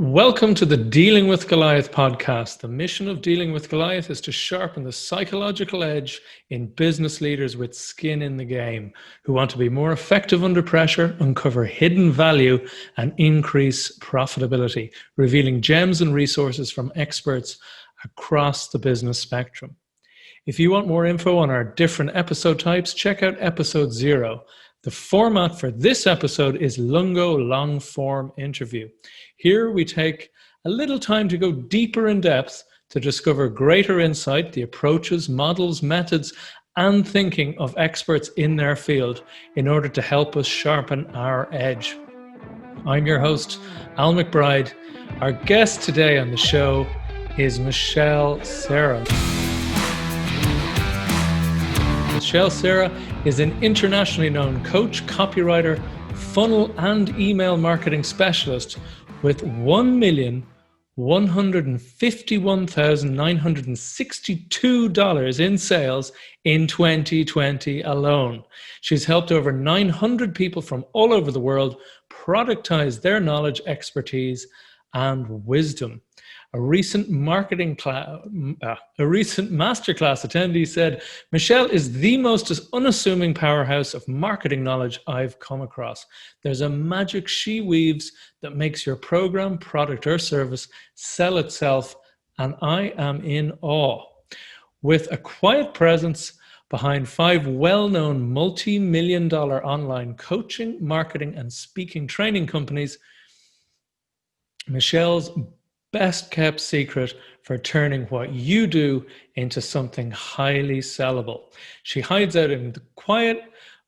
Welcome to the Dealing with Goliath podcast. The mission of Dealing with Goliath is to sharpen the psychological edge in business leaders with skin in the game who want to be more effective under pressure, uncover hidden value, and increase profitability, revealing gems and resources from experts across the business spectrum. If you want more info on our different episode types, check out episode 0. The format for this episode is Lungo Long Form Interview. Here we take a little time to go deeper in depth to discover greater insight, the approaches, models, methods, and thinking of experts in their field in order to help us sharpen our edge. I'm your host, Al McBride. Our guest today on the show is Sera. Sera is an internationally known coach, copywriter, funnel and email marketing specialist with $1,151,962 in sales in 2020 alone. She's helped over 900 people from all over the world productize their knowledge, expertise, and wisdom. A recent masterclass attendee said, "Michelle is the most unassuming powerhouse of marketing knowledge I've come across. There's a magic she weaves that makes your program, product, or service sell itself, and I am in awe." With a quiet presence behind 5 well-known multi-million-dollar online coaching, marketing, and speaking training companies, Michelle's best kept secret for turning what you do into something highly sellable. She hides out in the quiet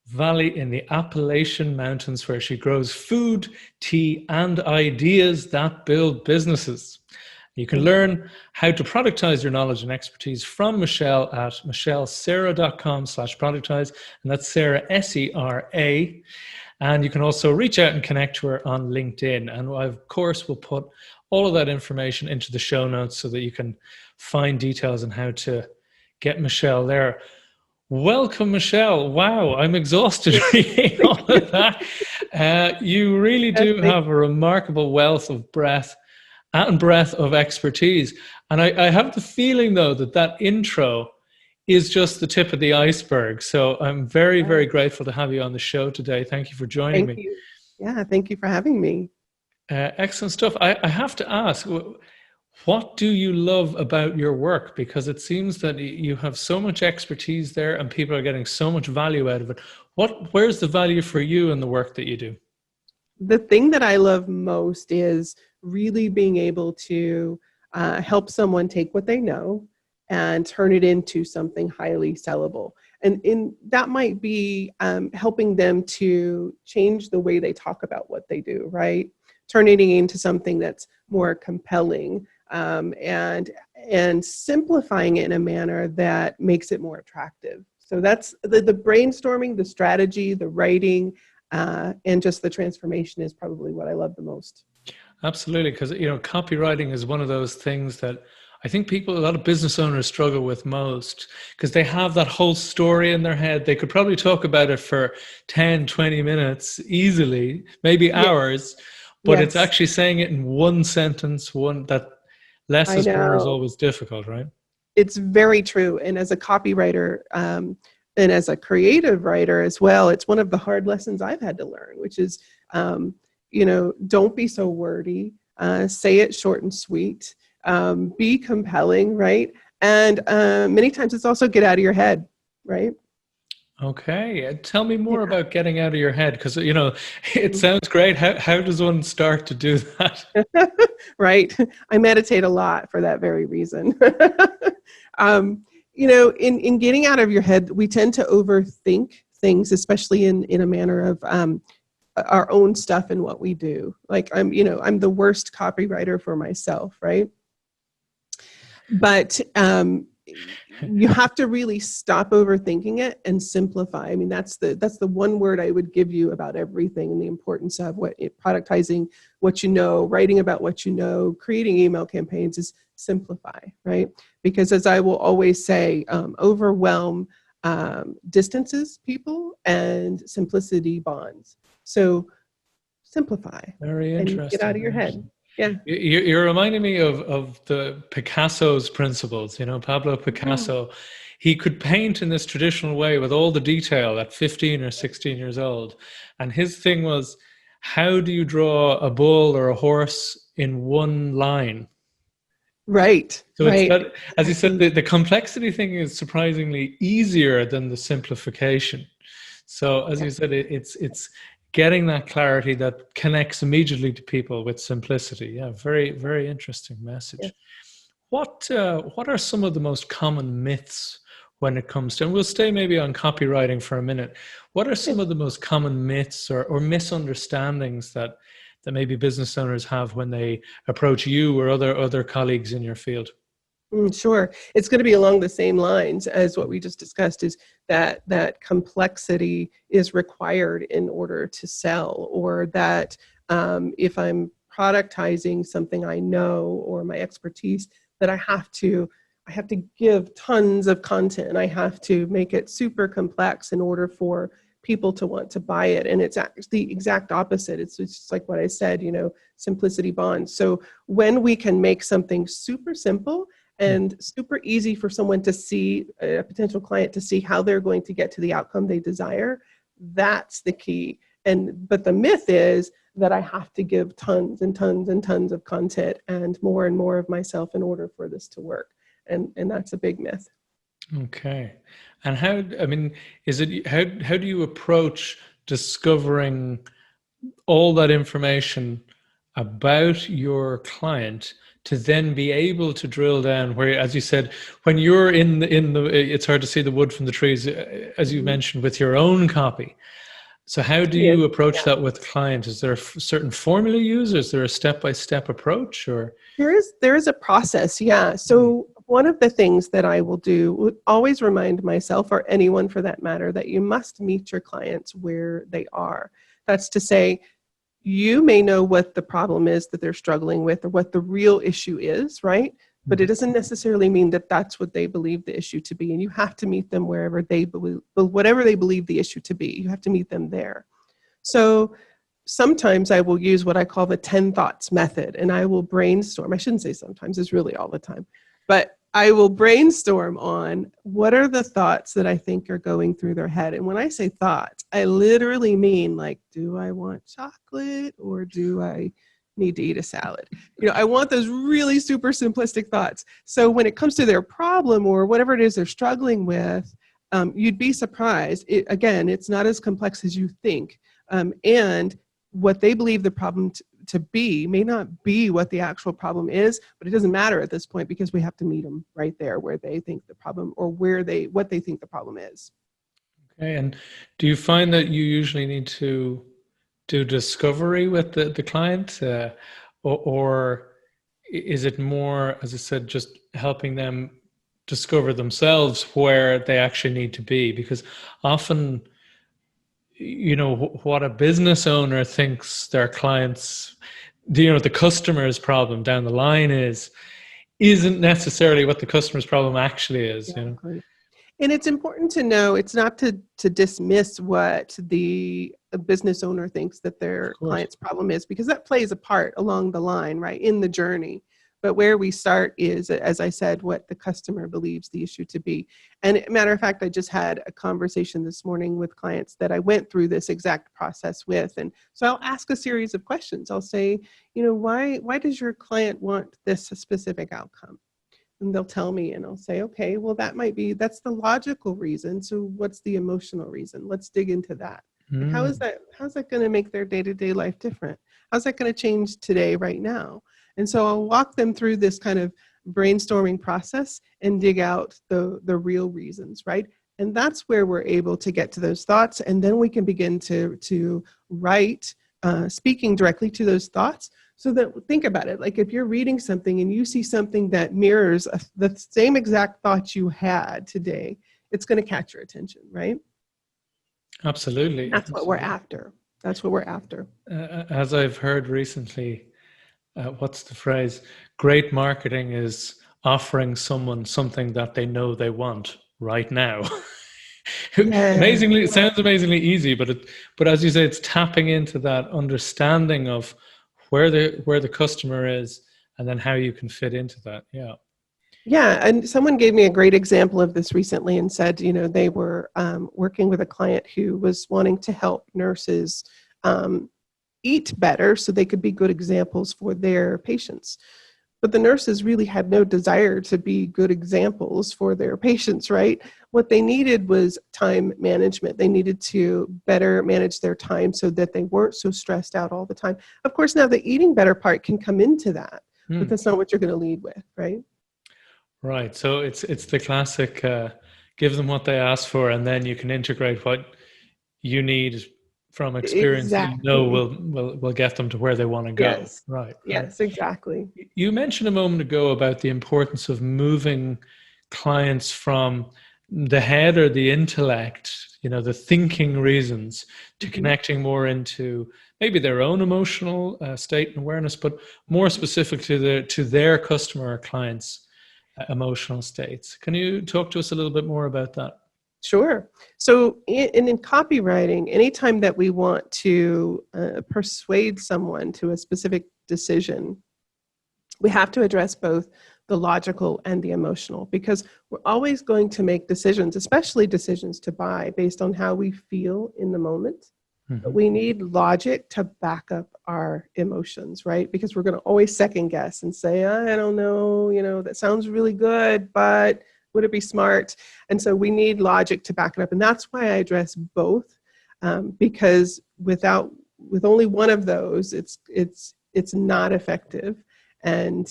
valley in the Appalachian mountains where she grows food, tea, and ideas that build businesses. You can learn how to productize your knowledge and expertise from Michelle at michellesera.com/productize, and that's Sera, S-E-R-A. And you can also reach out and connect to her on LinkedIn. And I, of course, will put all of that information into the show notes so that you can find details on how to get Michelle there. Welcome, Michelle. Wow, I'm exhausted reading all of that. You really do have a remarkable wealth of breadth of expertise. And I have the feeling, though, that intro is just the tip of the iceberg. So I'm very, very grateful to have you on the show today. Thank you for joining me. Thank you. Yeah, thank you for having me. Excellent stuff. I have to ask, what do you love about your work? Because it seems that you have so much expertise there and people are getting so much value out of it. Where's the value for you in the work that you do? The thing that I love most is really being able to help someone take what they know and turn it into something highly sellable. And that might be helping them to change the way they talk about what they do, right? Turning it into something that's more compelling and simplifying it in a manner that makes it more attractive. So that's the brainstorming, the strategy, the writing, and just the transformation is probably what I love the most. Absolutely, because copywriting is one of those things that I think a lot of business owners struggle with most because they have that whole story in their head. They could probably talk about it for 10, 20 minutes easily, maybe hours. But It's actually saying it in one sentence, that less is more is always difficult, right? It's very true. And as a copywriter and as a creative writer as well, it's one of the hard lessons I've had to learn, which is, don't be so wordy, say it short and sweet, be compelling, right? And many times it's also get out of your head, right? Okay. Tell me more about getting out of your head, because, it sounds great. How does one start to do that? Right. I meditate a lot for that very reason. In getting out of your head, we tend to overthink things, especially in a manner of our own stuff and what we do. Like I'm the worst copywriter for myself, right? But you have to really stop overthinking it and simplify. I mean, that's the one word I would give you about everything and the importance of productizing what you know, writing about what you know, creating email campaigns is simplify, right? Because as I will always say, overwhelm distances people and simplicity bonds. So simplify. Very interesting. And get out of your head. Yeah. You're reminding me of the Picasso's principles. Pablo Mhm. Picasso, he could paint in this traditional way with all the detail at 15 or 16 years old. And his thing was, how do you draw a bull or a horse in one line? Right. So it's Right. that, as you said, Exactly. the complexity thing is surprisingly easier than the simplification. So as Yeah. you said, it's getting that clarity that connects immediately to people with simplicity. Yeah, very, very interesting message. Yes. What are some of the most common myths when it comes to, and we'll stay maybe on copywriting for a minute. What are Yeah. some of the most common myths or misunderstandings that maybe business owners have when they approach you or other colleagues in your field? Sure. It's going to be along the same lines as what we just discussed, is that complexity is required in order to sell, or that if I'm productizing something I know or my expertise, that I have to give tons of content. I have to make it super complex in order for people to want to buy it. And it's actually the exact opposite. It's just like what I said, simplicity bonds. So when we can make something super simple and super easy for someone to see, a potential client to see how they're going to get to the outcome they desire, that's the key. But the myth is that I have to give tons and tons and tons of content and more of myself in order for this to work. And that's a big myth. Okay. And how do you approach discovering all that information about your client to then be able to drill down where, as you said, when you're in the it's hard to see the wood from the trees, as you Mhm. mentioned, with your own copy. So how do Yes. you approach that with client? Is there a certain formula you use? Is there a step-by-step approach, or? There is a process, yeah. So one of the things that I will do, would always remind myself, or anyone for that matter, that you must meet your clients where they are. That's to say, you may know what the problem is that they're struggling with or what the real issue is, right? But it doesn't necessarily mean that that's what they believe the issue to be. And you have to meet them wherever they believe, whatever they believe the issue to be. You have to meet them there. So sometimes I will use what I call the 10 thoughts method, and I will brainstorm. I shouldn't say sometimes, it's really all the time. But I will brainstorm on what are the thoughts that I think are going through their head. And when I say thoughts, I literally mean, like, do I want chocolate or do I need to eat a salad? I want those really super simplistic thoughts. So when it comes to their problem or whatever it is they're struggling with, you'd be surprised. Again, it's not as complex as you think. And what they believe the problem to be may not be what the actual problem is, but it doesn't matter at this point because we have to meet them right there where they think the problem, or what they think the problem is. Okay, and do you find that you usually need to do discovery with the client, or is it more, as I said, just helping them discover themselves where they actually need to be? Because often, what a business owner thinks their clients, the customer's problem down the line isn't necessarily what the customer's problem actually is. Exactly. And it's important to know, it's not to dismiss what the business owner thinks that Of their course. client's problem is, because that plays a part along the line, right, in the journey. But where we start is, as I said, what the customer believes the issue to be. And matter of fact, I just had a conversation this morning with clients that I went through this exact process with. And so I'll ask a series of questions. I'll say, why does your client want this specific outcome? And they'll tell me, and I'll say, okay, well, that's the logical reason. So what's the emotional reason? Let's dig into that. Like, Mm. how's that going to make their day-to-day life different? How's that going to change today, right now? And so I'll walk them through this kind of brainstorming process and dig out the real reasons, right? And that's where we're able to get to those thoughts. And then we can begin to write, speaking directly to those thoughts. So that, think about it, like if you're reading something and you see something that mirrors the same exact thoughts you had today, it's going to catch your attention, right? Absolutely. That's what we're Absolutely. after. That's what we're after. As I've heard recently, what's the phrase? Great marketing is offering someone something that they know they want right now. Yeah. Amazingly, it sounds amazingly easy, but as you say, it's tapping into that understanding of where the customer is, and then how you can fit into that. Yeah. Yeah, and someone gave me a great example of this recently and said, they were working with a client who was wanting to help nurses eat better so they could be good examples for their patients. But the nurses really had no desire to be good examples for their patients, right? What they needed was time management. They needed to better manage their time so that they weren't so stressed out all the time. Of course, now the eating better part can come into that, but that's not what you're going to lead with, right? Right. So it's the classic, give them what they ask for, and then you can integrate what you need from experience that Exactly. will get them to where they want to go. Yes. Right. Yes, exactly. You mentioned a moment ago about the importance of moving clients from the head or the intellect, the thinking reasons, to connecting more into maybe their own emotional state and awareness, but more specific to their customer or clients' emotional states. Can you talk to us a little bit more about that? Sure. So in copywriting, anytime that we want to persuade someone to a specific decision, we have to address both the logical and the emotional, because we're always going to make decisions, especially decisions to buy, based on how we feel in the moment. But we need logic to back up our emotions, right? Because we're going to always second guess and say, I don't know, that sounds really good, but would it be smart? And so we need logic to back it up. And that's why I address both, because with only one of those, it's not effective. And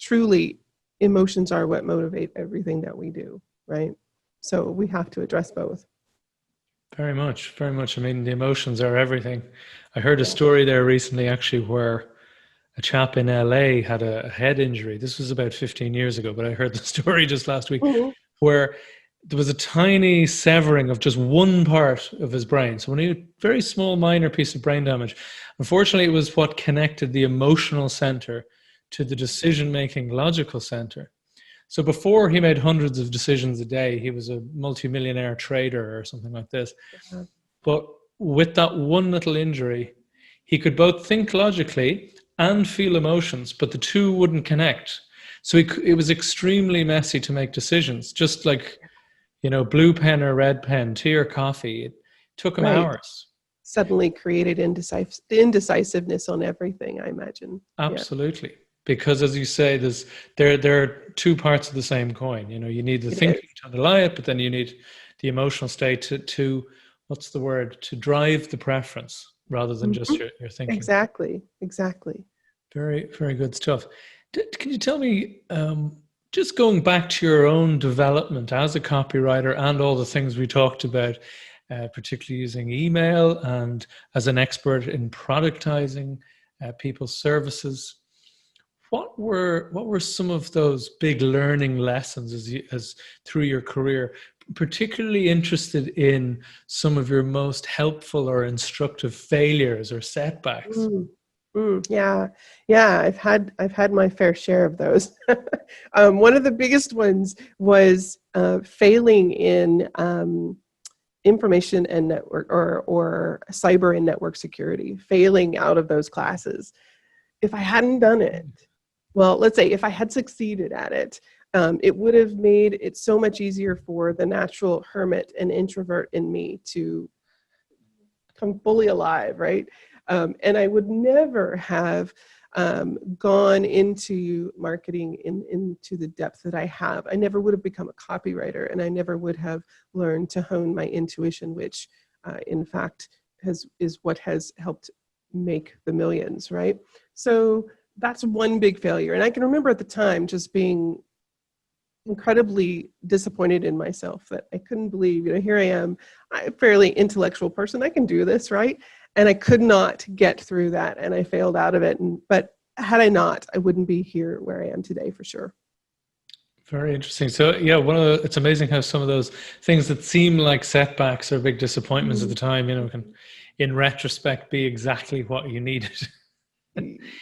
truly, emotions are what motivate everything that we do, right? So we have to address both. Very much, very much. I mean, the emotions are everything. I heard a story there recently, actually, where a chap in LA had a head injury. This was about 15 years ago, but I heard the story just last week, where there was a tiny severing of just one part of his brain. So a very small, minor piece of brain damage. Unfortunately, it was what connected the emotional center to the decision-making logical center. So before he made hundreds of decisions a day, he was a multimillionaire trader or something like this. Yeah. But with that one little injury, he could both think logically and feel emotions, but the two wouldn't connect. So it was extremely messy to make decisions, just like, blue pen or red pen, tea or coffee. It took him hours. Suddenly created indecisiveness on everything, I imagine. Absolutely. Yeah. Because as you say, there are two parts of the same coin. You need the thinking to underlie it, but then you need the emotional state to what's the word? To drive the preference rather than just your thinking. Exactly. Very, very good stuff. Can you tell me, just going back to your own development as a copywriter and all the things we talked about, particularly using email and as an expert in productizing people's services, what were some of those big learning lessons as through your career? Particularly interested in some of your most helpful or instructive failures or setbacks. Yeah. I've had my fair share of those. One of the biggest ones was failing in information and network or cyber and network security. Failing out of those classes. If I hadn't done it, well, let's say if I had succeeded at it, it would have made it so much easier for the natural hermit and introvert in me to come fully alive, right? And I would never have gone into marketing into the depth that I have. I never would have become a copywriter, and I never would have learned to hone my intuition, which in fact is what has helped make the millions, right? So that's one big failure. And I can remember at the time just being incredibly disappointed in myself that I couldn't believe, here I am, I'm a fairly intellectual person, I can do this, right? And I could not get through that, and I failed out of it. But had I not, I wouldn't be here where I am today for sure. Very interesting. So yeah, it's amazing how some of those things that seem like setbacks or big disappointments at the time, can in retrospect be exactly what you needed.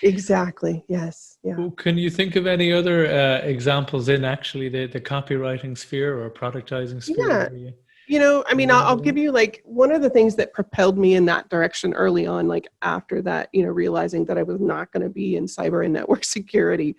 Exactly. Yes. Yeah. Well, can you think of any other examples in actually the copywriting sphere or productizing sphere? I mean, I'll give you like one of the things that propelled me in that direction early on, like after that, realizing that I was not going to be in cyber and network security,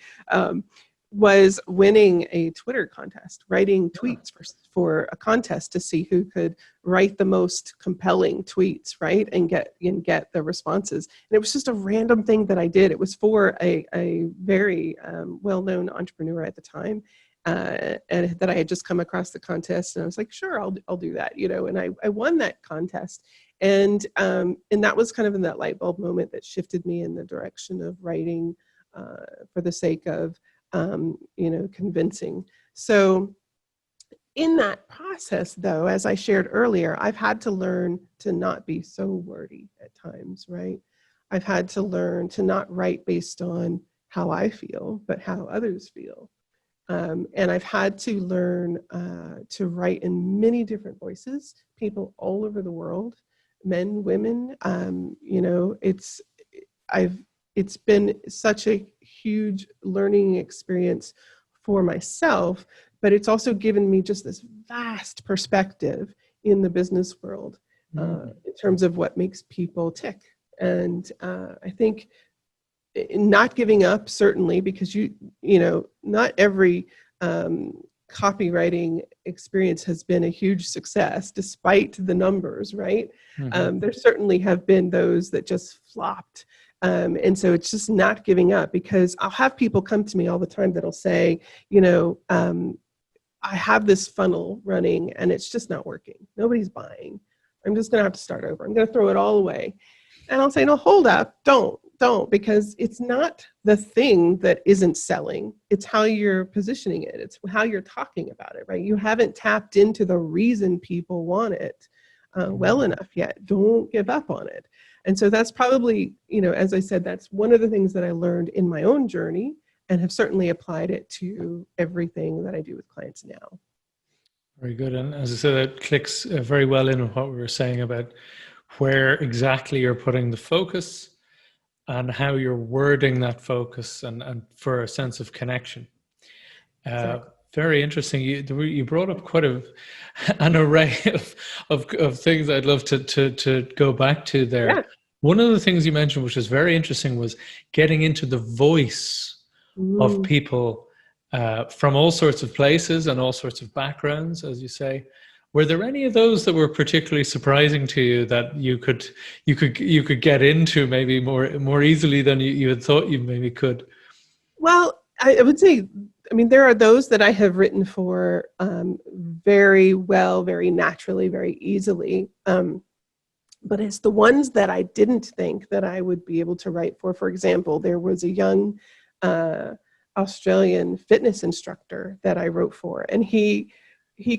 was winning a Twitter contest, writing tweets for a contest to see who could write the most compelling tweets, right? And get the responses. And it was just a random thing that I did. It was for a very well-known entrepreneur at the time. And that I had just come across the contest, and I was like, sure, I'll do that, and I won that contest. And that was kind of in that light bulb moment that shifted me in the direction of writing for the sake of, convincing. So in that process, though, as I shared earlier, I've had to learn to not be so wordy at times, right? I've had to learn to not write based on how I feel, but how others feel. And I've had to learn to write in many different voices, people all over the world, men, women. It's been such a huge learning experience for myself, but it's also given me just this vast perspective in the business world in terms of what makes people tick. And I think not giving up, certainly, because not every copywriting experience has been a huge success despite the numbers, right? There certainly have been those that just flopped. And so it's just not giving up, because I'll have people come to me all the time that'll say, I have this funnel running and it's just not working. Nobody's buying. I'm just going to have to start over. I'm going to throw it all away. And I'll say, no, hold up. Don't, because it's not the thing that isn't selling. It's how you're positioning it. It's how you're talking about it, right? You haven't tapped into the reason people want it well enough yet. Don't give up on it. And so that's probably, as I said, that's one of the things that I learned in my own journey, and have certainly applied it to everything that I do with clients now. Very good. And as I said, it clicks very well in with what we were saying about where exactly you're putting the focus and how you're wording that focus and for a sense of connection. Exactly. Very interesting. You brought up quite an array of things I'd love to go back to there. Yeah. One of the things you mentioned, which was very interesting, was getting into the voice of people from all sorts of places and all sorts of backgrounds, as you say. Were there any of those that were particularly surprising to you that you could get into maybe more easily than you had thought you maybe could? Well, I would say, there are those that I have written for very well, very naturally, very easily. But it's the ones that I didn't think that I would be able to write for. For example, there was a young Australian fitness instructor that I wrote for, and he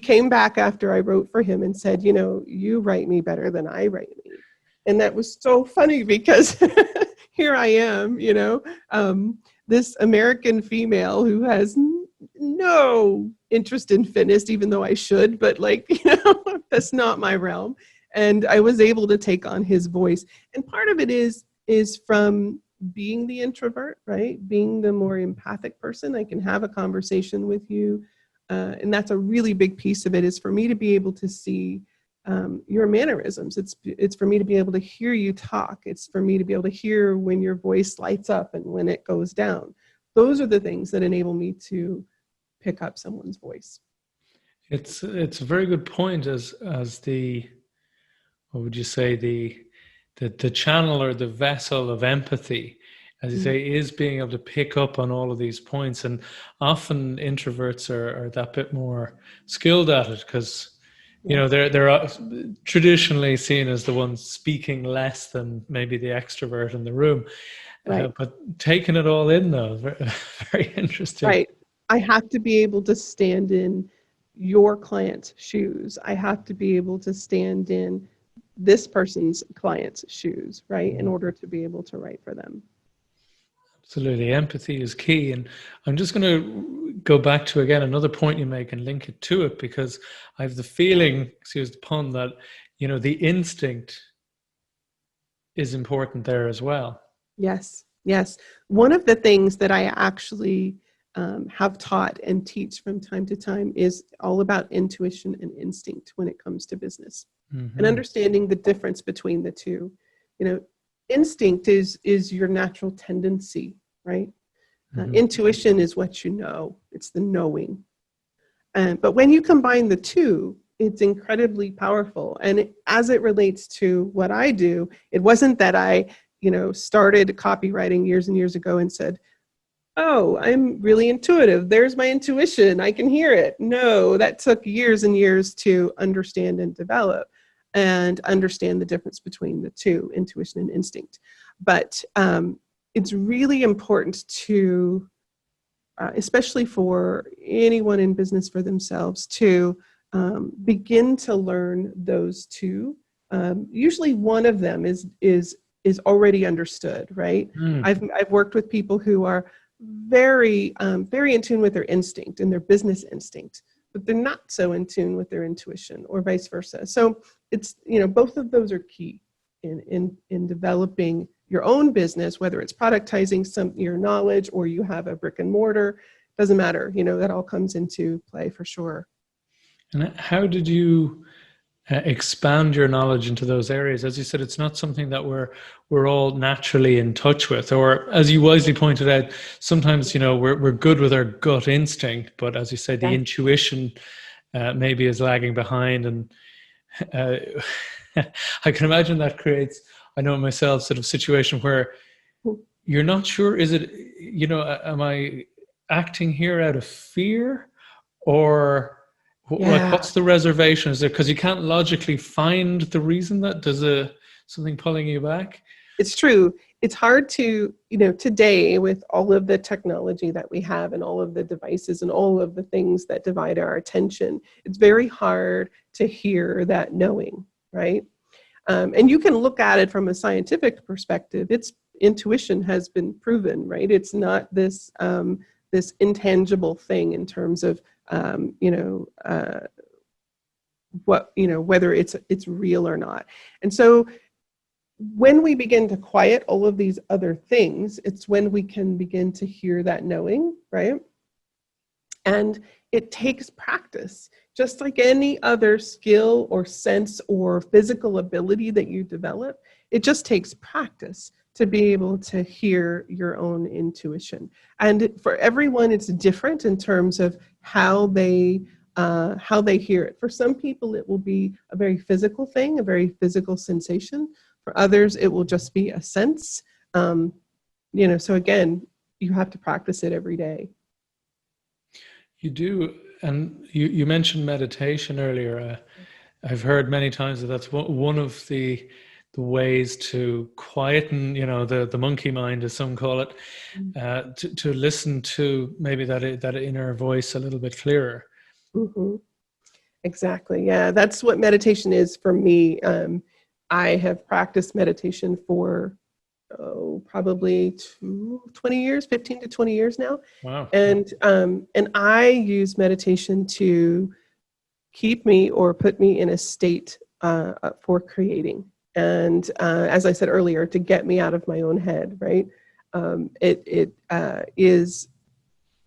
came back after I wrote for him and said, you write me better than I write me. And that was so funny, because here I am, this American female who has no interest in fitness, even though I should, but that's not my realm. And I was able to take on his voice. And part of it is from being the introvert, right? Being the more empathic person. I can have a conversation with you. And that's a really big piece of it, is for me to be able to see your mannerisms. It's for me to be able to hear you talk. It's for me to be able to hear when your voice lights up and when it goes down. Those are the things that enable me to pick up someone's voice. It's a very good point as the, what would you say, the channel or the vessel of empathy, as you say, is being able to pick up on all of these points. And often introverts are that bit more skilled at it, because they're traditionally seen as the ones speaking less than maybe the extrovert in the room. Right. But taking it all in, though, very interesting. Right. I have to be able to stand in your client's shoes. I have to be able to stand in this person's client's shoes, right, in order to be able to write for them. Absolutely. Empathy is key. And I'm just going to go back to, again, another point you make and link it to it, because I have the feeling, excuse the pun, that, the instinct is important there as well. Yes. One of the things that I actually have taught and teach from time to time is all about intuition and instinct when it comes to business, and understanding the difference between the two. Instinct is your natural tendency, right? Intuition is what you know. It's the knowing. But when you combine the two, it's incredibly powerful. And as it relates to what I do, it wasn't that I, started copywriting years and years ago and said, oh, I'm really intuitive. There's my intuition. I can hear it. No, that took years and years to understand and develop and understand the difference between the two, intuition and instinct. But it's really important to, especially for anyone in business for themselves, to begin to learn those two. Usually one of them is already understood, right? I've worked with people who are very in tune with their instinct and their business instinct, but they're not so in tune with their intuition, or vice versa. So it's, both of those are key in developing your own business, whether it's productizing your knowledge or you have a brick and mortar, doesn't matter. That all comes into play for sure. And how did you expand your knowledge into those areas? As you said, it's not something that we're all naturally in touch with, or as you wisely pointed out, sometimes we're good with our gut instinct, but as you say, the intuition maybe is lagging behind, and I can imagine that creates, I know myself, sort of situation where you're not sure, is it, am I acting here out of fear, or like, what's the reservation? Is there, because you can't logically find the reason? That there's something pulling you back? It's true. It's hard to, today with all of the technology that we have and all of the devices and all of the things that divide our attention, it's very hard to hear that knowing, right? And you can look at it from a scientific perspective. Its intuition has been proven, right? It's not this this intangible thing in terms of whether it's real or not. And so when we begin to quiet all of these other things, it's when we can begin to hear that knowing, right? And it takes practice, just like any other skill or sense or physical ability that you develop. It just takes practice to be able to hear your own intuition. And for everyone, it's different in terms of how they hear it. For some people, it will be a very physical thing, a very physical sensation. For others, it will just be a sense. So again, you have to practice it every day. You do, and you mentioned meditation earlier. I've heard many times that that's one of the ways to quieten, the monkey mind, as some call it, to listen to maybe that inner voice a little bit clearer. Mm-hmm. Exactly. Yeah, that's what meditation is for me. I have practiced meditation for probably 20 years, 15 to 20 years now. Wow. And I use meditation to keep me or put me in a state for creating. And as I said earlier, to get me out of my own head, right? It is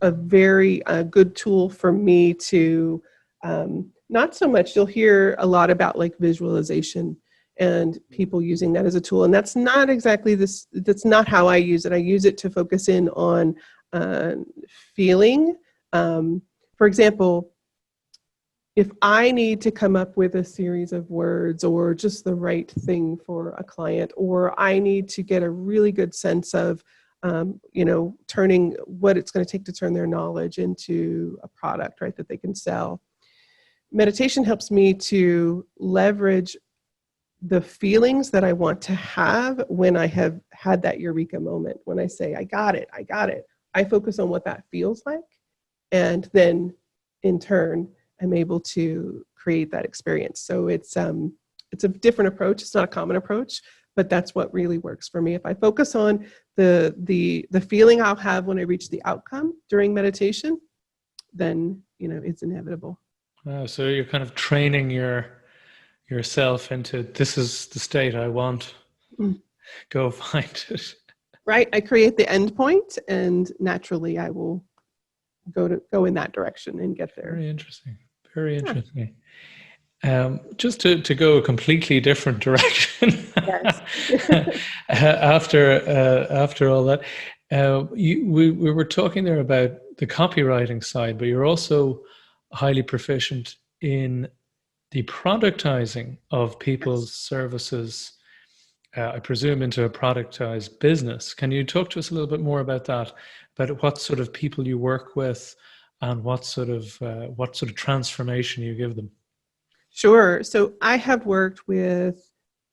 a very good tool for me to, not so much, you'll hear a lot about like visualization and people using that as a tool. And that's not exactly this, that's not how I use it. I use it to focus in on feeling. For example, if I need to come up with a series of words or just the right thing for a client, or I need to get a really good sense of, turning what it's going to take to turn their knowledge into a product, right, that they can sell. Meditation helps me to leverage the feelings that I want to have when I have had that eureka moment, when I say, I got it. I focus on what that feels like. And then in turn, I'm able to create that experience. So it's a different approach. It's not a common approach, but that's what really works for me. If I focus on the feeling I'll have when I reach the outcome during meditation, then, it's inevitable. So you're kind of training yourself into, this is the state I want. Go find it. Right. I create the end point, and naturally I will go in that direction and get there. Very interesting. Very Yeah. interesting. Just to go a completely different direction. Yes. After all that, we were talking there about the copywriting side, but you're also highly proficient in the productizing of people's Yes. services, I presume, into a productized business. Can you talk to us a little bit more about that, about what sort of people you work with and what sort of transformation you give them? Sure. So I have worked with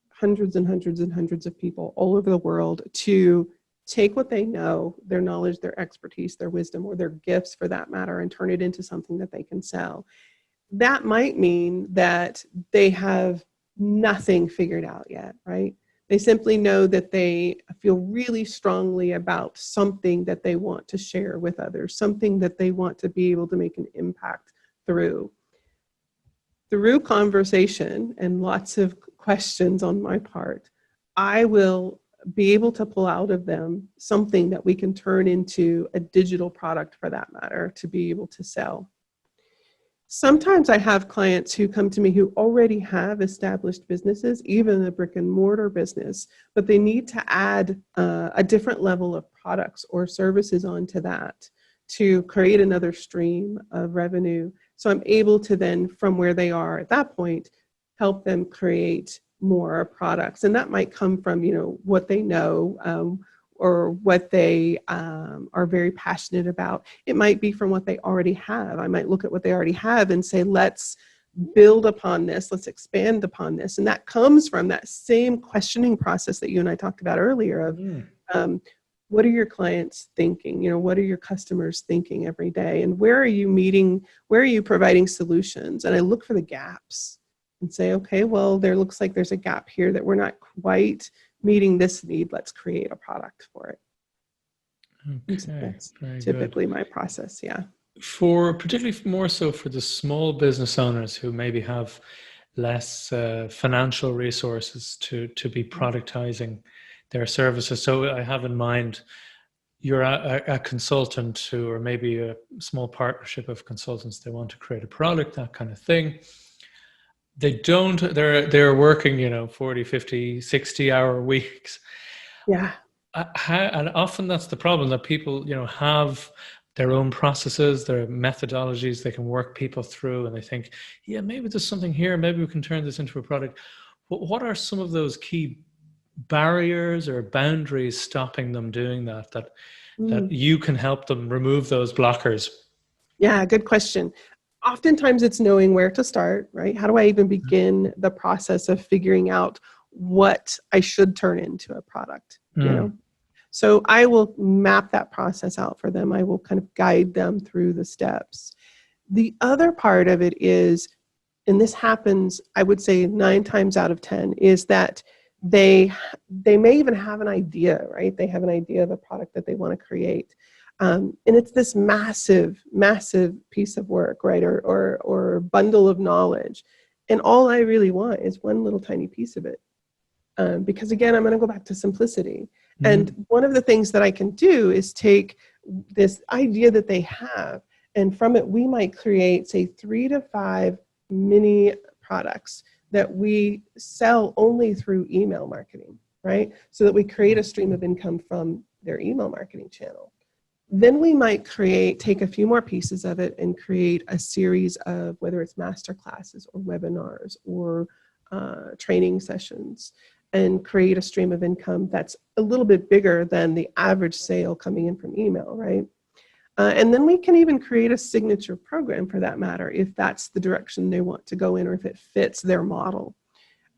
hundreds and hundreds and hundreds of people all over the world to take what they know, their knowledge, their expertise, their wisdom, or their gifts for that matter, and turn it into something that they can sell. That might mean that they have nothing figured out yet, right? They simply know that they feel really strongly about something that they want to share with others, something that they want to be able to make an impact through. Through conversation and lots of questions on my part, I will be able to pull out of them something that we can turn into a digital product for that matter to be able to sell. Sometimes I have clients who come to me who already have established businesses, even a brick and mortar business, but they need to add a different level of products or services onto that to create another stream of revenue. So I'm able to then, from where they are at that point, help them create more products. And that might come from, what they know, or what they are very passionate about. It might be from what they already have. I might look at what they already have and say, let's build upon this, let's expand upon this. And that comes from that same questioning process that you and I talked about earlier of what are your clients thinking? What are your customers thinking every day? And where are you providing solutions? And I look for the gaps and say, okay, well, there looks like there's a gap here that we're not quite meeting this need. Let's create a product for it. Okay, so that's very typically good. My process. Yeah. For particularly more so for the small business owners who maybe have less financial resources to be productizing their services. So I have in mind you're a consultant who, or maybe a small partnership of consultants, they want to create a product, that kind of thing. They're working, 40, 50, 60-hour weeks. Yeah. And often that's the problem, that people, have their own processes, their methodologies they can work people through, and they think, yeah, maybe there's something here, maybe we can turn this into a product. What are some of those key barriers or boundaries stopping them doing that you can help them remove those blockers? Yeah, good question. Oftentimes it's knowing where to start, right? How do I even begin the process of figuring out what I should turn into a product, So I will map that process out for them. I will kind of guide them through the steps. The other part of it is, and this happens, I would say 9 times out of 10, is that they may even have an idea, right? They have an idea of a product that they want to create. And it's this massive, massive piece of work, right? Or bundle of knowledge. And all I really want is one little tiny piece of it. Because again, I'm going to go back to simplicity. And one of the things that I can do is take this idea that they have, and from it, we might create, say, 3 to 5 mini products that we sell only through email marketing, right? So that we create a stream of income from their email marketing channel. Then we might take a few more pieces of it and create a series of, whether it's masterclasses or webinars or training sessions, and create a stream of income that's a little bit bigger than the average sale coming in from email, right? And then we can even create a signature program for that matter, if that's the direction they want to go in, or if it fits their model.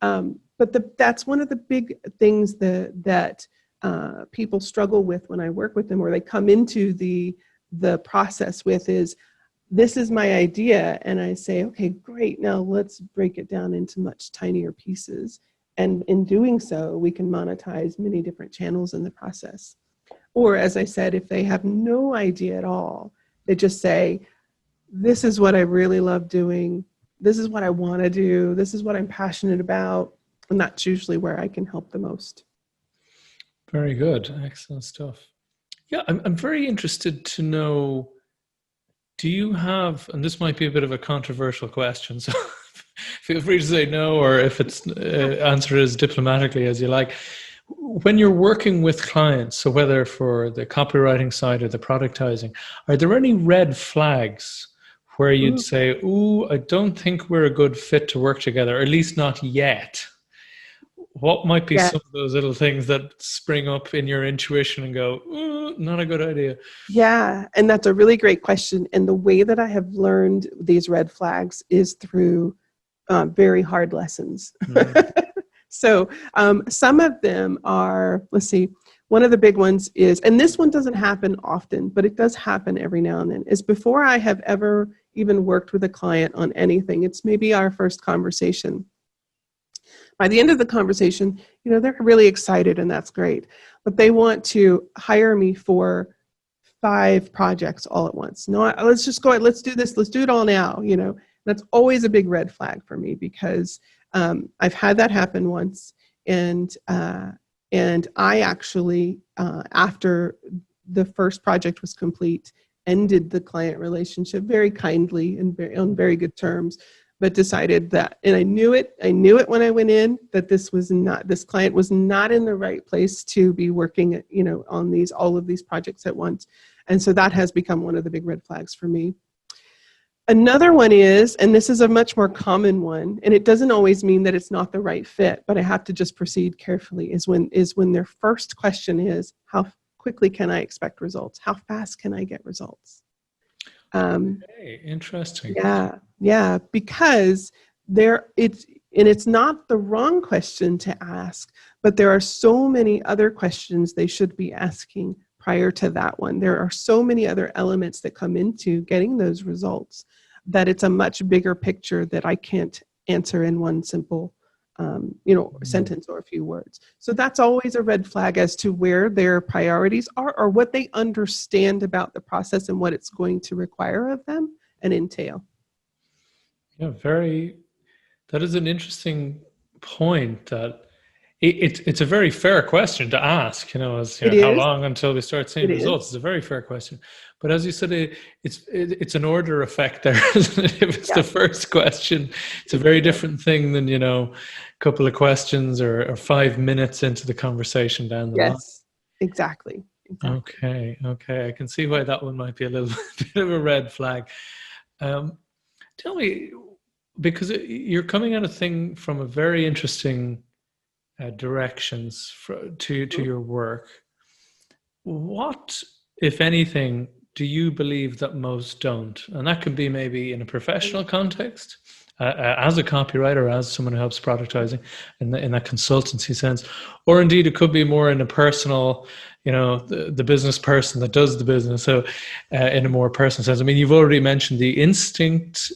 But that's one of the big things that people struggle with when I work with them, or they come into the process with, is this is my idea. And I say, okay, great. Now let's break it down into much tinier pieces. And in doing so, we can monetize many different channels in the process. Or as I said, if they have no idea at all, they just say, this is what I really love doing. This is what I want to do. This is what I'm passionate about. And that's usually where I can help the most. Very good. Excellent stuff. Yeah, I'm very interested to know Do you have, and this might be a bit of a controversial question, so feel free to say no, or if it's answer as diplomatically as you like. When you're working with clients, so whether for the copywriting side or the productizing, are there any red flags where you'd say, ooh, I don't think we're a good fit to work together, or at least not yet? What might be some of those little things that spring up in your intuition and go, ooh, not a good idea? Yeah, and that's a really great question. And the way that I have learned these red flags is through very hard lessons. So some of them are, let's see, one of the big ones is, and this one doesn't happen often, but it does happen every now and then, is before I have ever even worked with a client on anything, it's maybe our first conversation. By the end of the conversation, they're really excited and that's great, but they want to hire me for 5 projects all at once. No, let's just go ahead. Let's do this. Let's do it all now. That's always a big red flag for me because I've had that happen once, and I actually, after the first project was complete, ended the client relationship very kindly and on very good terms, but decided that, and I knew it when I went in, that this client was not in the right place to be working, on all of these projects at once. And so that has become one of the big red flags for me. Another one is, and this is a much more common one, and it doesn't always mean that it's not the right fit, but I have to just proceed carefully, is when their first question is, how quickly can I expect results? How fast can I get results? Okay, interesting. Yeah, because it's not the wrong question to ask, but there are so many other questions they should be asking prior to that one. There are so many other elements that come into getting those results that it's a much bigger picture that I can't answer in one simple sentence or a few words. So that's always a red flag as to where their priorities are or what they understand about the process and what it's going to require of them and entail. Yeah, that is an interesting point. That it's a very fair question to ask, how long until we start seeing results? It's a very fair question. But as you said, it's an order effect there, isn't it? If it's the first question, it's a very different thing than, a couple of questions or 5 minutes into the conversation down the line. Yes, exactly. Okay. I can see why that one might be a little bit of a red flag. Tell me, because you're coming at a thing from a very interesting directions to your work. What, if anything, do you believe that most don't? And that could be maybe in a professional context, as a copywriter, as someone who helps productizing in that consultancy sense, or indeed it could be more in a personal, the business person that does the business. So in a more personal sense, I mean, you've already mentioned the instinct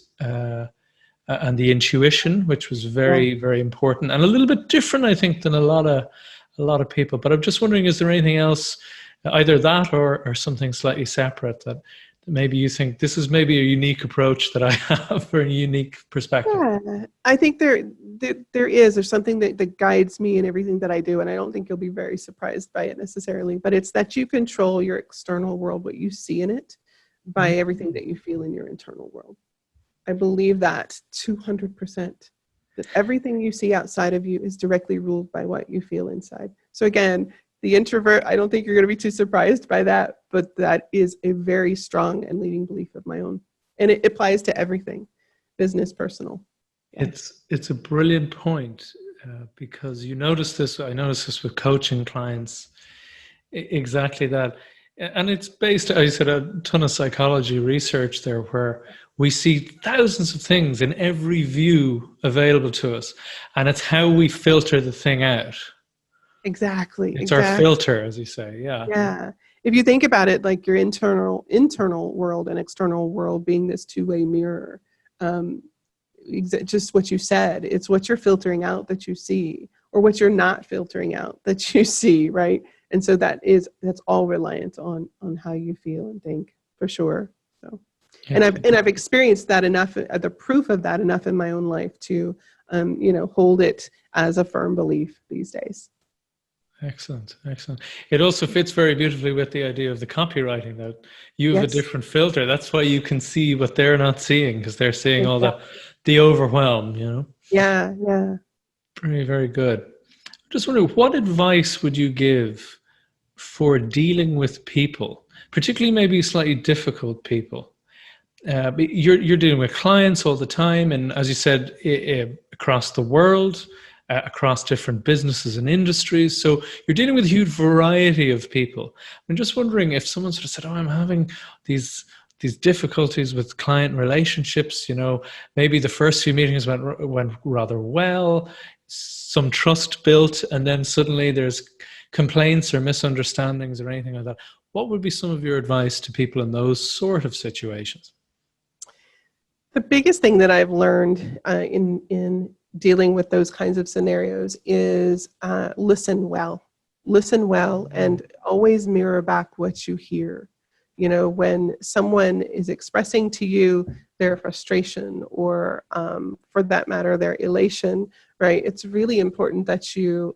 and the intuition, which was very, very important and a little bit different, I think, than a lot of people. But I'm just wondering, is there anything else, either that or something slightly separate that maybe you think this is maybe a unique approach that I have or a unique perspective? Yeah, I think there's something that guides me in everything that I do, and I don't think you'll be very surprised by it necessarily, but it's that you control your external world, what you see in it, by everything that you feel in your internal world. I believe that 200%, that everything you see outside of you is directly ruled by what you feel inside. So again, the introvert, I don't think you're going to be too surprised by that, but that is a very strong and leading belief of my own. And it applies to everything, business, personal. Yeah. It's a brilliant point because I notice this with coaching clients, exactly that. And it's based, I said, a ton of psychology research there where we see thousands of things in every view available to us. And it's how we filter the thing out. Exactly. It's our filter, as you say. Yeah. Yeah. If you think about it, like your internal world and external world being this two-way mirror, just what you said, it's what you're filtering out that you see, or what you're not filtering out that you see, right? And so that's all reliant on how you feel and think, for sure. So, and I've experienced that enough, the proof of that enough in my own life to, hold it as a firm belief these days. Excellent, excellent. It also fits very beautifully with the idea of the copywriting, that you have a Yes, different filter. That's why you can see what they're not seeing, because they're seeing all exactly. the overwhelm, you know. Yeah, yeah. Very, very good. I'm just wondering, what advice would you give for dealing with people, particularly maybe slightly difficult people? But you're dealing with clients all the time, and as you said, across the world, across different businesses and industries. So you're dealing with a huge variety of people. I'm just wondering if someone sort of said, "Oh, I'm having these difficulties with client relationships. You know, maybe the first few meetings went rather well, some trust built, and then suddenly there's complaints or misunderstandings or anything like that." What would be some of your advice to people in those sort of situations? The biggest thing that I've learned in dealing with those kinds of scenarios is listen well. Listen well and always mirror back what you hear. You know, when someone is expressing to you their frustration or, for that matter, their elation, right? It's really important that you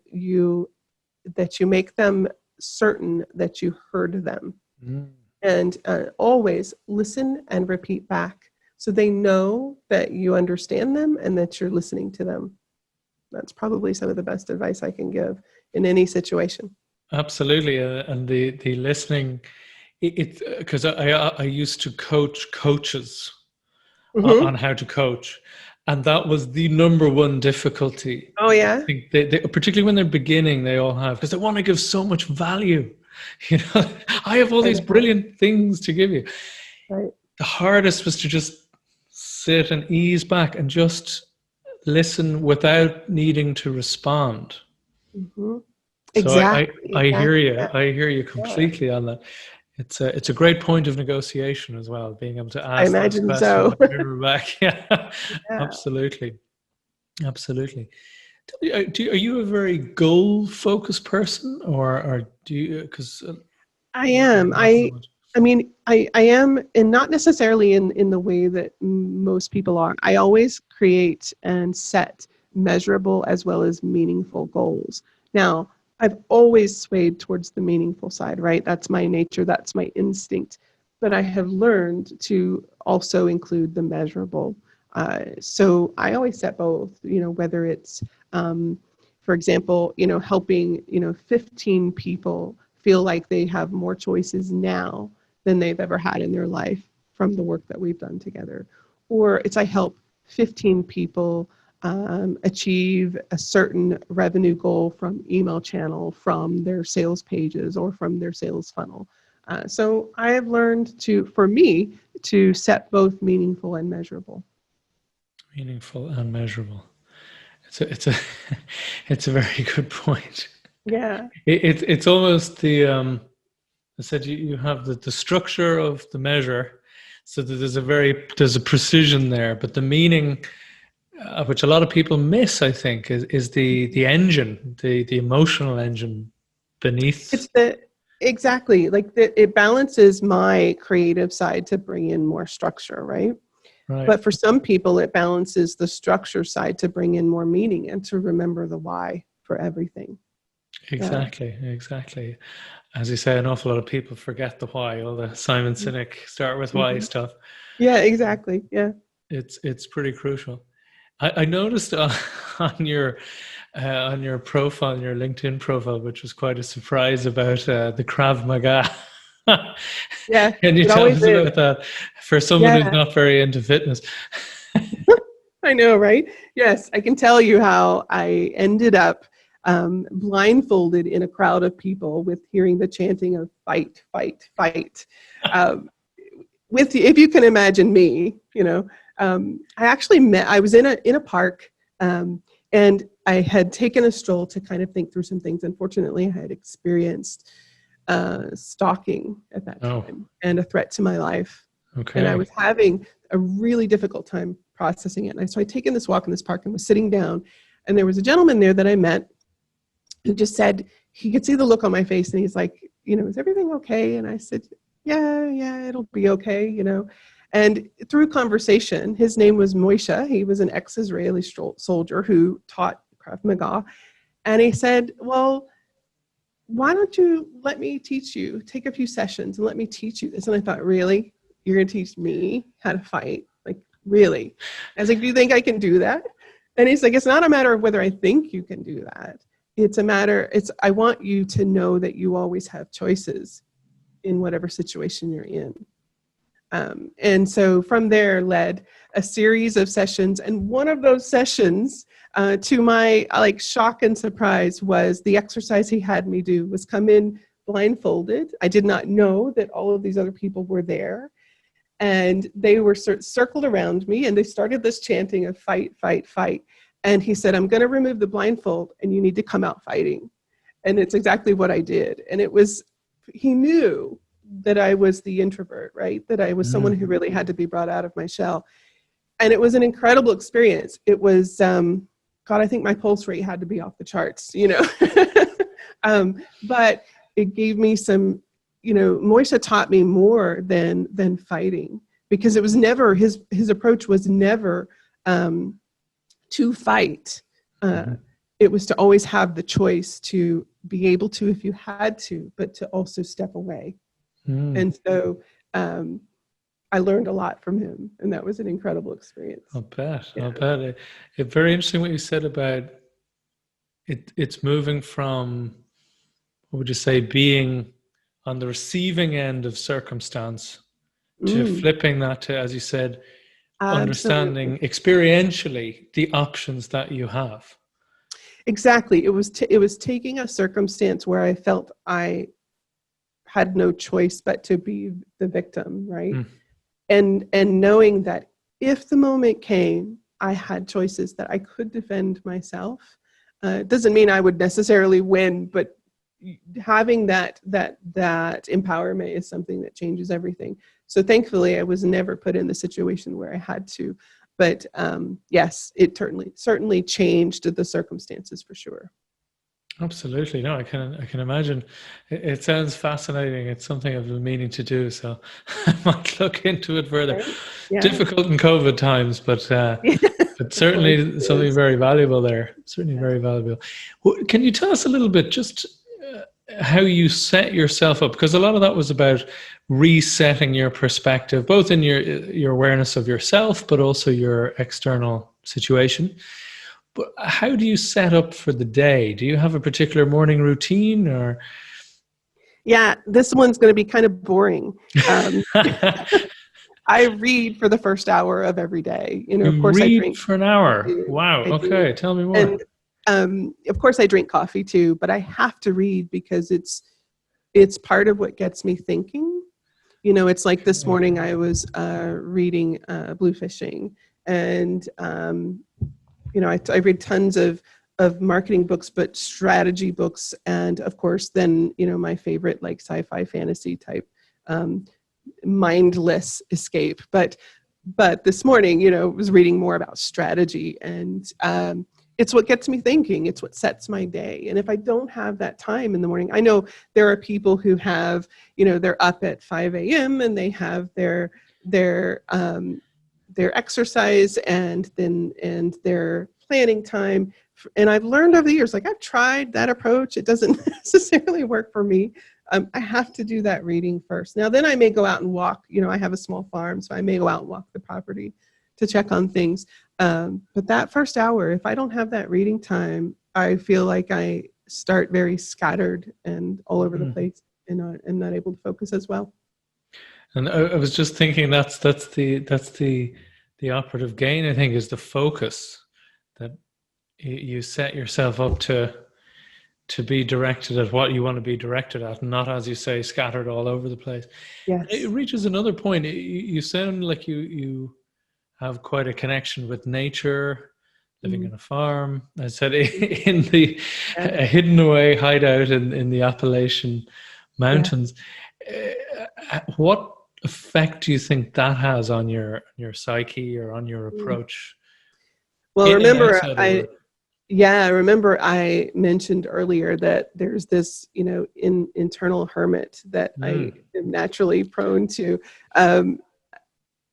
make them certain that you heard them, Mm. and always listen and repeat back so they know that you understand them and that you're listening to them. That's probably some of the best advice I can give in any situation. Absolutely, and the listening, it because I used to coach coaches on Hmm. how to coach, and that was the number one difficulty. Oh, I yeah. think particularly when they're beginning, they all have, because they want to give so much value. You know, I have all I these know. brilliant things to give you. Right. The hardest was to just sit and ease back and just listen without needing to respond. Hmm. So Exactly. I hear Exactly. you. I hear you Yeah. completely on that. It's a great point of negotiation as well, being able to I ask those imagine questions so. and mirror back. Yeah, Yeah. absolutely, absolutely. Are you a very goal focused person, or do you? Because I or am. not so much. I mean, I am, and not necessarily in the way that most people are. I always create and set measurable as well as meaningful goals. Now, I've always swayed towards the meaningful side, right? That's my nature, that's my instinct. But I have learned to also include the measurable. So I always set both, you know, whether it's, for example, you know, helping, you know, 15 people feel like they have more choices now than they've ever had in their life from the work that we've done together. Or it's I help 15 people achieve a certain revenue goal from email channel, from their sales pages, or from their sales funnel. So I have learned to, for me, to set both meaningful and measurable. Meaningful and measurable. It's a it's a very good point. Yeah. It's almost the I said you have the structure of the measure, so that there's a precision there, but the meaning, which a lot of people miss, I think, is the engine, the emotional engine beneath. It's the exactly like it balances my creative side to bring in more structure, right? Right. But for some people, it balances the structure side to bring in more meaning and to remember the why for everything. Yeah. Exactly, exactly. As you say, an awful lot of people forget the why. All the Simon Sinek start with why Mhm. stuff. Yeah, exactly. Yeah. It's pretty crucial. I noticed on your profile, your LinkedIn profile, which was quite a surprise, about the Krav Maga. Yeah. Can you It tell always us is. about that for someone who's Yeah. not very into fitness? I know, right? Yes, I can tell you how I ended up blindfolded in a crowd of people with hearing the chanting of fight, fight, fight. Um, if you can imagine me, you know, I actually I was in a park, and I had taken a stroll to kind of think through some things. Unfortunately, I had experienced stalking at that Oh, time and a threat to my life. And I okay. was having a really difficult time processing it. And so I'd taken this walk in this park and was sitting down, and there was a gentleman there that I met who just said, he could see the look on my face, and he's like, you know, is everything okay? And I said, yeah, it'll be okay, you know. And through conversation, his name was Moishe. He was an ex-Israeli soldier who taught Krav Maga. And he said, well, why don't you let me teach you, take a few sessions and let me teach you this. And I thought, really? You're going to teach me how to fight? Like, really? I was like, do you think I can do that? And he's like, it's not a matter of whether I think you can do that. I want you to know that you always have choices in whatever situation you're in. And so from there led a series of sessions. And one of those sessions, to my shock and surprise, was the exercise he had me do was come in blindfolded. I did not know that all of these other people were there. And they were circled around me, and they started this chanting of fight, fight, fight. And he said, I'm going to remove the blindfold and you need to come out fighting. And it's exactly what I did. And he knew that I was the introvert, right? That I was someone who really had to be brought out of my shell. And it was an incredible experience. It was, God, I think my pulse rate had to be off the charts, but it gave me some, Moishe taught me more than fighting, because it was never, his approach was never to fight. It was to always have the choice to be able to, if you had to, but to also step away. And so I learned a lot from him, and that was an incredible experience. I'll bet. It's very interesting what you said about it. It's moving from, what would you say, being on the receiving end of circumstance to flipping that to, as you said, understanding experientially the options that you have. Exactly. It was taking a circumstance where I felt I had no choice but to be the victim, right? And knowing that if the moment came, I had choices, that I could defend myself. It doesn't mean I would necessarily win, but having that empowerment is something that changes everything. So thankfully, I was never put in the situation where I had to. But yes, it certainly changed the circumstances for sure. Absolutely. No, I can imagine. It sounds fascinating. It's something I've been meaning to do, so I might look into it further. Right? Yeah. Difficult in COVID times, but certainly something very valuable there. Certainly very valuable. Can you tell us a little bit just how you set yourself up? Because a lot of that was about resetting your perspective, both in your awareness of yourself, but also your external situation. But how do you set up for the day? Do you have a particular morning routine, or? Yeah, this one's going to be kind of boring. I read for the first hour of every day. Of course, I drink for an hour. Wow. Okay, tell me more. And of course, I drink coffee too, but I have to read because it's part of what gets me thinking. It's like this morning I was reading Blue Fishing, and I read tons of marketing books, but strategy books. And of course, then, my favorite, like sci-fi fantasy type, mindless escape. But this morning, was reading more about strategy, and it's what gets me thinking. It's what sets my day. And if I don't have that time in the morning, I know there are people who have, they're up at 5 a.m. and they have their exercise and their planning time. And I've learned over the years, I've tried that approach. It doesn't necessarily work for me. I have to do that reading first. Now, then I may go out and walk. I have a small farm, so I may go out and walk the property to check on things. But that first hour, if I don't have that reading time, I feel like I start very scattered and all over the place, and I'm not able to focus as well. And I was just thinking that's the operative gain, I think, is the focus, that you set yourself up to be directed at what you want to be directed at, not, as you say, scattered all over the place. Yes. It reaches another point. You sound like you have quite a connection with nature, living in a farm. I said in a hidden away hideout in the Appalachian mountains. What effect do you think that has on your psyche or on your approach? Well, remember I mentioned earlier that there's this, internal hermit that I am naturally prone to.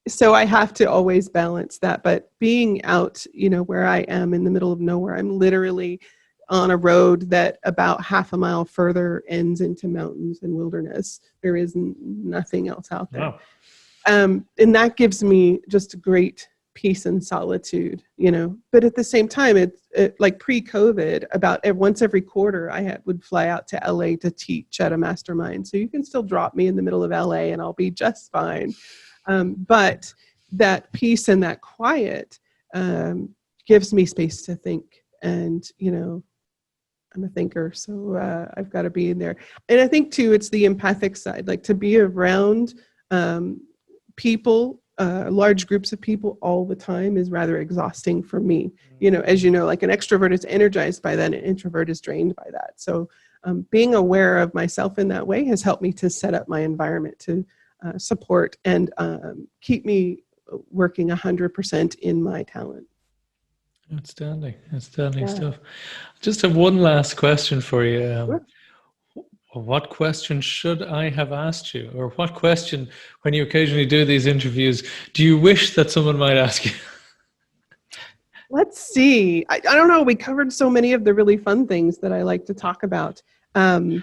So I have to always balance that. But being out, where I am in the middle of nowhere, I'm literally on a road that about half a mile further ends into mountains and wilderness. There is nothing else out there. Wow. And that gives me just a great peace and solitude, but at the same time, it like pre-COVID, about once every quarter, I would fly out to LA to teach at a mastermind. So you can still drop me in the middle of LA and I'll be just fine. But that peace and that quiet gives me space to think. And, I'm a thinker, so I've got to be in there. And I think too, it's the empathic side, like to be around people, large groups of people all the time is rather exhausting for me. As you know, like an extrovert is energized by that, an introvert is drained by that. So being aware of myself in that way has helped me to set up my environment to support and keep me working 100% in my talent. Outstanding stuff. Just Just have one last question for you. Sure. What question should I have asked you? Or what question, when you occasionally do these interviews, do you wish that someone might ask you? Let's see. I don't know. We covered so many of the really fun things that I like to talk about. I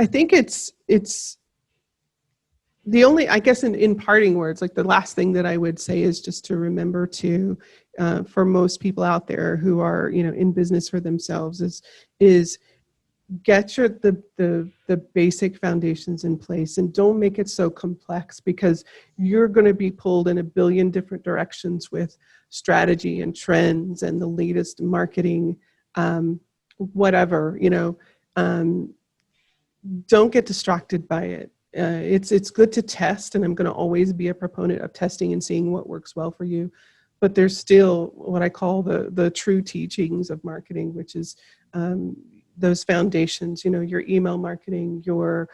think it's the only, I guess in parting words, like the last thing that I would say is just to remember to, for most people out there who are, in business for themselves is get the basic foundations in place and don't make it so complex, because you're going to be pulled in a billion different directions with strategy and trends and the latest marketing, whatever, don't get distracted by it. It's good to test, and I'm going to always be a proponent of testing and seeing what works well for you. But there's still what I call the true teachings of marketing, which is those foundations, your email marketing, your,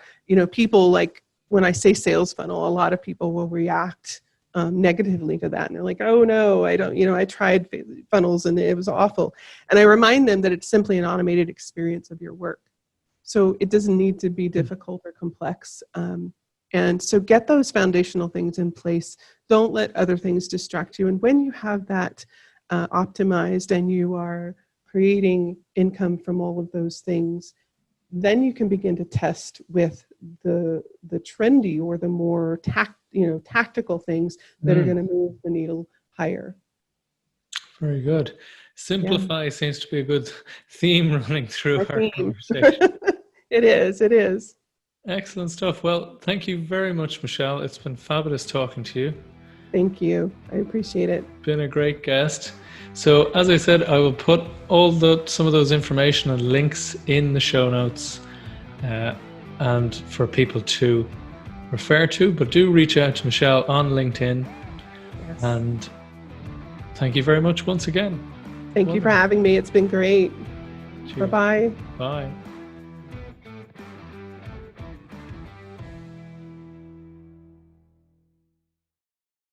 people, like when I say sales funnel, a lot of people will react negatively to that. And they're like, oh no, I don't, I tried funnels and it was awful. And I remind them that it's simply an automated experience of your work. So it doesn't need to be difficult or complex. And so get those foundational things in place. Don't let other things distract you. And when you have that optimized and you are creating income from all of those things, then you can begin to test with the trendy or the more tactical things that are going to move the needle higher. Very good. Simplify seems to be a good theme running through our conversation. It is. Excellent stuff. Well, thank you very much, Michelle. It's been fabulous talking to you. Thank you. I appreciate it. Been a great guest. So as I said, I will put some of those information and links in the show notes and for people to refer to, but do reach out to Michelle on LinkedIn. Yes. And thank you very much once again. Thank you for having me. It's been great. Cheers. Bye-bye. Bye.